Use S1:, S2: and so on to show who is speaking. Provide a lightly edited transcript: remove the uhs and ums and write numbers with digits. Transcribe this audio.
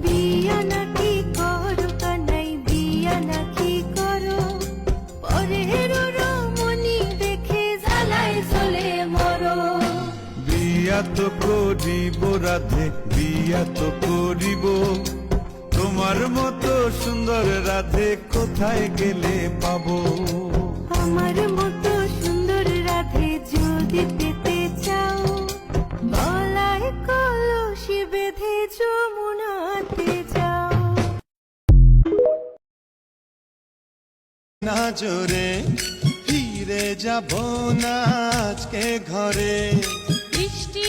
S1: বিয়া নাকি করো কানাই, বিয়া নাকি করো, পরের রমণী দেখে জ্বালায় জ্বলে মরো।
S2: বিয়া তো করিব রাধে, বিয়া তো করিব, তোমার মতো সুন্দর রাধে কোথায় গেলে পাবো?
S1: আমার মতো সুন্দর রাধে যদি পেতে চাও, গলায় কলসি বেঁধে যমুনাতে যাও।
S2: না জোরে ফিরে যাব না আজকে ঘরে,
S1: বৃষ্টি